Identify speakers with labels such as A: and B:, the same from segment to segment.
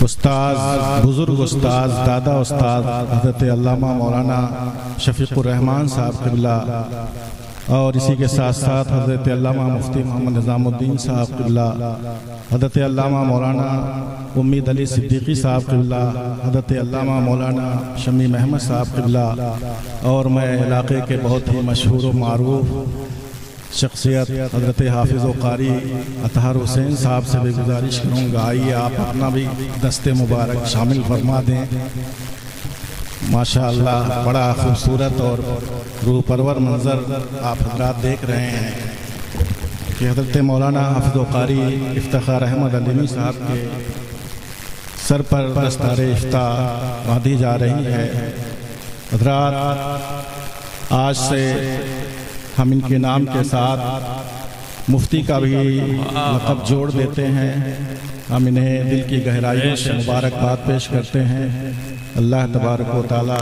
A: استاذ بزرگ استاذ دادا استاذ حضرت علامہ مولانا شفیق الرحمان صاحب قبلہ اور اسی کے ساتھ ساتھ حضرت علامہ مفتی محمد نظام الدین صاحب قبلہ، حضرت علامہ مولانا امید علی صدیقی صاحب قبلہ، حضرت علامہ مولانا شمی محمد صاحب قبلہ، اور میں علاقے کے بہت ہی مشہور و معروف شخصیت حضرت حافظ و قاری اطہر حسین صاحب سے بھی گزارش کروں گا، آئیے آپ اپنا بھی دست مبارک شامل فرما دیں۔ ماشاءاللہ بڑا خوبصورت اور روح پرور منظر آپ حضرات دیکھ رہے ہیں کہ حضرت مولانا حافظ و قاری افتخار احمد علیمی صاحب کے سر پر دستار افتاح باندھی جا رہی ہے۔ حضرات آج سے ہم ان کے نام کے ساتھ مفتی کا بھی لقب جوڑ دیتے ہیں، ہم انہیں دل کی گہرائیوں سے مبارکباد پیش کرتے ہیں۔ اللہ تبارک و تعالی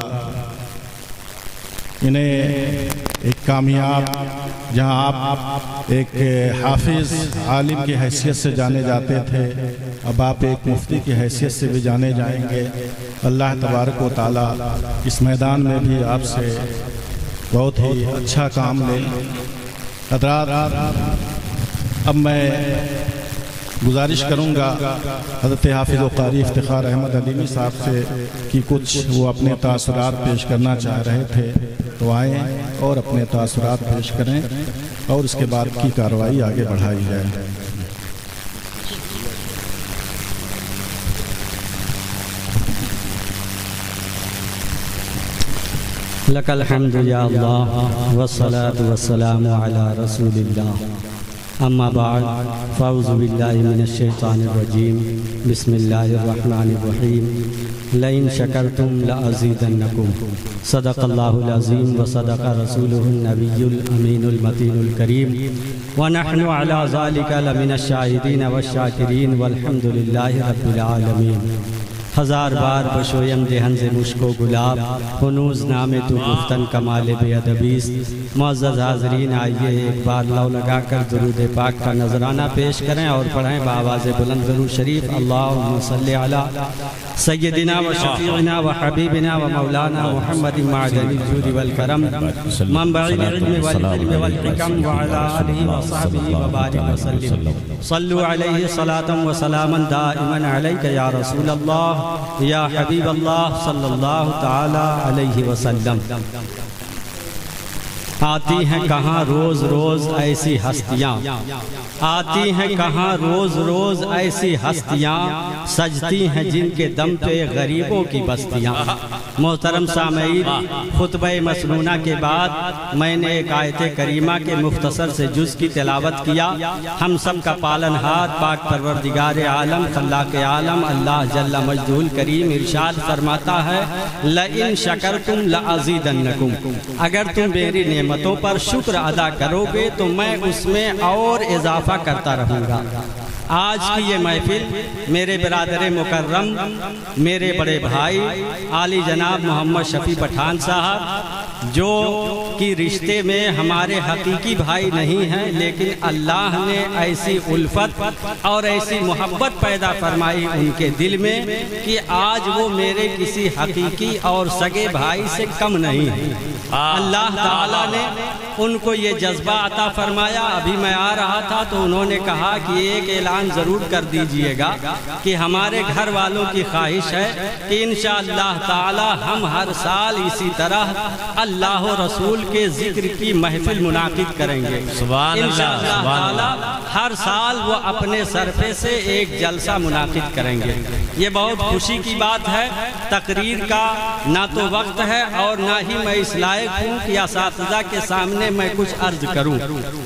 A: انہیں ایک کامیاب، جہاں آپ ایک حافظ عالم کی حیثیت سے جانے جاتے تھے، اب آپ ایک مفتی کی حیثیت سے بھی جانے جائیں گے۔ اللہ تبارک و تعالی اس میدان میں بھی آپ سے بہت ہی اچھا کام لیں۔ حضرات اب میں گزارش کروں گا حضرت حافظ و قاری افتخار احمد علیمی صاحب سے کہ کچھ وہ اپنے تاثرات پیش کرنا چاہ رہے تھے، تو آئیں اور اپنے تاثرات پیش کریں اور اس کے بعد کی کارروائی آگے بڑھائی جائے۔
B: لک الحمد یا اللہ والصلاة والسلام علی رسول اللہ، اما بعد فاعوذ باللہ من الشیطان الرجیم، بسم اللہ الرحمن الرحیم، لئن شکرتم لأزیدنکم، صدق اللہ العظیم وصدق رسولہ النبی الامین المتین الکریم، ونحن علی ذالک لمن الشاہدین والشاکرین والحمد للہ رب العالمین۔ ہزار بار بشویم دہن ز مشک و گلاب، ہنوز نام تو گفتن کمال بے ادبیست۔ معزز حاضرین، آئیے ایک بار لو لگا کر درود پاک کا نذرانہ پیش کریں اور پڑھیں بآواز بلند درود شریف، اللہم صلی علی سیدنا و شفیعنا و حبیبنا و مولانا محمد معدن الجود والکرم، منبع العلم والعلم والحکم، وعلی آلہ و صحبہ وبارک وسلم۔ صلو علیہ صلاة و سلاما دائما علیک یا رسول اللہ یا حبیب اللہ صلی اللہ تعالی علیہ وسلم۔ آتی ہیں کہاں روز روز ایسی ہستیاں، آتی ہیں کہاں روز روز ایسی ہستیاں، سجتی ہیں جن کے دم پہ غریبوں کی بستیاں۔ محترم سامعین، خطبہ مسنونہ کے بعد میں نے ایک آیت کریمہ کے مختصر سے جز کی تلاوت کیا۔ ہم سب کا پالنہار پاک پروردگار عالم خلاق عالم اللہ جل مجدہ الکریم ارشاد فرماتا ہے، لئن شکرتم لازیدنکم، اگر تم میری نعمتوں پر شکر ادا کرو گے تو میں اس میں اور اضافہ کرتا رہوں گا۔ آج کی یہ محفل میرے برادر مکرم، میرے بڑے بھائی عالی جناب محمد شفیع پٹھان صاحب، جو کی رشتے میں ہمارے حقیقی بھائی نہیں ہیں، لیکن اللہ نے ایسی الفت اور ایسی محبت پیدا فرمائی ان کے دل میں کہ آج وہ میرے کسی حقیقی اور سگے بھائی سے کم نہیں ہیں۔ اللہ تعالیٰ نے ان کو یہ جذبہ عطا فرمایا۔ ابھی میں آ رہا تھا تو انہوں نے کہا کہ ایک اعلان ضرور کر دیجئے گا کہ ہمارے گھر والوں کی خواہش ہے کہ انشاءاللہ تعالی ہم ہر سال اسی طرح اللہ و رسول کے ذکر کی محفل منعقد کریں گے۔ انشاءاللہ تعالی ہر سال وہ اپنے صرفے سے ایک جلسہ منعقد کریں گے۔ یہ بہت خوشی کی بات ہے۔ تقریر کا نہ تو وقت ہے اور نہ ہی میں اس لائق ہوں کہ اساتذہ کے سامنے میں کچھ عرض کروں۔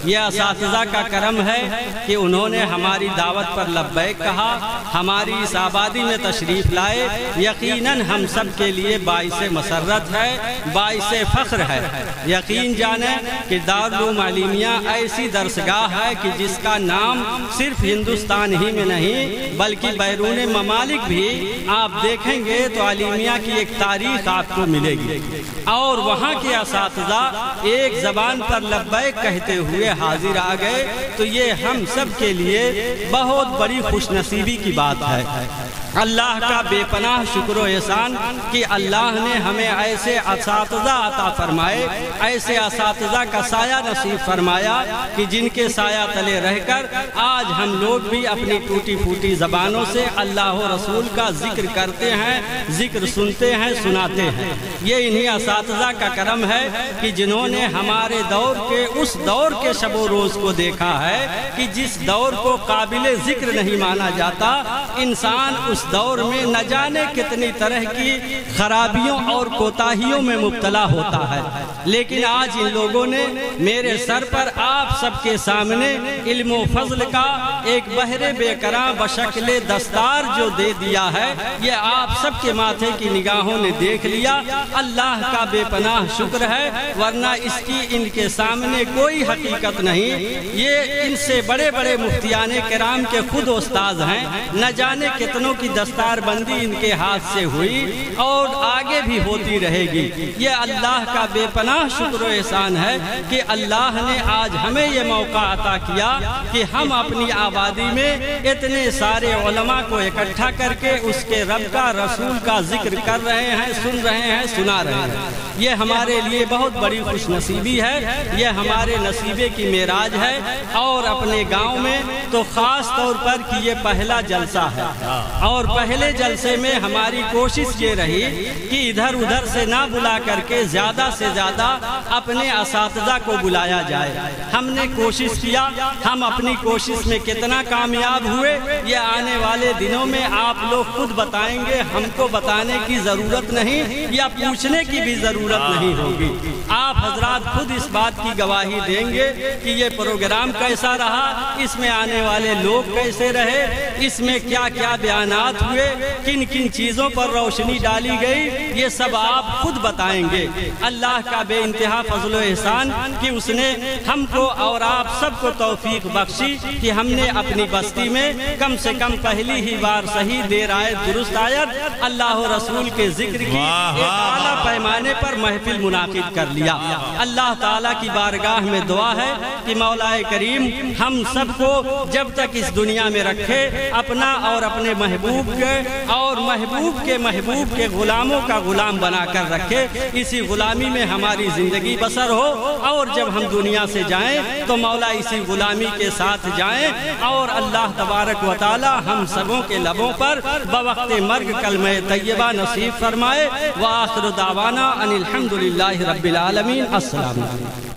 B: یہ اساتذہ کا کرم ہے کہ انہوں نے ہماری دعوت پر لبیک کہا، ہماری اس آبادی میں تشریف لائے۔ یقیناً ہم سب کے لیے باعث مسرت ہے، باعث فخر ہے۔ یقین جانیں کہ دارالعلوم علیمیہ ایسی درسگاہ ہے کہ جس کا نام صرف ہندوستان ہی میں نہیں بلکہ بیرون ممالک بھی آپ دیکھیں گے تو علیمیہ کی ایک تاریخ آپ کو ملے گی، اور وہاں کے اساتذہ ایک زبان پر لبیک کہتے ہوئے حاضر آ گئے، تو یہ ہم سب کے لیے بہت بڑی خوش نصیبی کی بات ہے۔ اللہ کا بے پناہ شکر و احسان کہ اللہ نے ہمیں ایسے اساتذہ عطا فرمائے، ایسے اساتذہ کا سایہ نصیب فرمایا کہ جن کے سایہ تلے رہ کر آج ہم لوگ بھی اپنی ٹوٹی پھوٹی زبانوں سے اللہ و رسول کا ذکر کرتے ہیں، ذکر سنتے ہیں، سناتے ہیں۔ یہ انہی اساتذہ کا کرم ہے کہ جنہوں نے ہمارے دور کے اس دور کے شب و روز کو دیکھا ہے کہ جس دور کو قابل ذکر نہیں مانا جاتا، انسان اس دور میں نہ جانے کتنی طرح کی خرابیوں اور کوتاہیوں میں مبتلا ہوتا ہے، لیکن آج ان لوگوں نے میرے سر پر آپ سب کے سامنے علم و فضل کا ایک بحر بے کراں بشکل دستار جو دے دیا ہے، یہ آپ سب کے ماتھے کی نگاہوں نے دیکھ لیا۔ اللہ کا بے پناہ شکر ہے، ورنہ اس کی ان کے سامنے کوئی حقیقت نہیں۔ یہ ان سے بڑے بڑے مفتیان کرام کے خود استاذ ہیں، نہ جانے کتنوں کی دستار بندی ان کے ہاتھ سے ہوئی اور آگے بھی ہوتی رہے گی۔ یہ اللہ کا بے پناہ شکر و احسان ہے کہ اللہ نے آج ہمیں یہ موقع عطا کیا کہ ہم اپنی آبادی میں اتنے سارے علماء کو اکٹھا کر کے اس کے رب کا، رسول کا ذکر کر رہے ہیں، سن رہے ہیں، سنا رہے ہیں۔ یہ ہمارے لیے بہت بڑی خوش نصیبی ہے، یہ ہمارے نصیبے کی معراج ہے۔ اور اپنے گاؤں میں تو خاص طور پر کہ یہ پہلا جلسہ ہے، اور پہلے جلسے میں ہماری کوشش یہ رہی کہ ادھر ادھر سے نہ بلا کر کے زیادہ سے زیادہ اپنے اساتذہ کو بلایا جائے۔ ہم نے کوشش کیا، ہم اپنی کوشش میں کتنا کامیاب ہوئے یہ آنے والے دنوں میں آپ لوگ خود بتائیں گے، ہم کو بتانے کی ضرورت نہیں یا پوچھنے کی بھی ضرورت نہیں ہوگی۔ آپ حضرات خود اس بات کی گواہی دیں گے کہ یہ پروگرام کیسا رہا، اس میں آنے والے لوگ کیسے رہے، اس میں کیا کیا بیانات ہوئے، کن کن چیزوں پر روشنی ڈالی گئی، یہ سب آپ خود بتائیں گے۔ اللہ کا بے انتہا فضل و احسان کہ اس نے ہم کو اور آپ سب کو توفیق بخشی کہ ہم نے اپنی بستی میں کم سے کم پہلی ہی بار صحیح دیر آیت درست آیت اللہ و رسول کے ذکر کی ایک اعلیٰ پیمانے پر محفل منعقد کر لیا۔ اللہ تعالیٰ کی بارگاہ میں دعا ہے کہ مولا کریم ہم سب کو جب تک اس دنیا میں رکھے اپنا اور اپنے محبوب کے اور محبوب کے غلاموں کا غلام بنا کر رکھے، اسی غلامی میں ہماری زندگی بسر ہو، اور جب ہم دنیا سے جائیں تو مولا اسی غلامی کے ساتھ جائیں، اور اللہ تبارک و تعالی ہم سبوں کے لبوں پر بوقت مرگ کلمہ طیبہ نصیب فرمائے۔ وآخر دعوانا ان الحمدللہ رب العالمین۔ السلام علیکم۔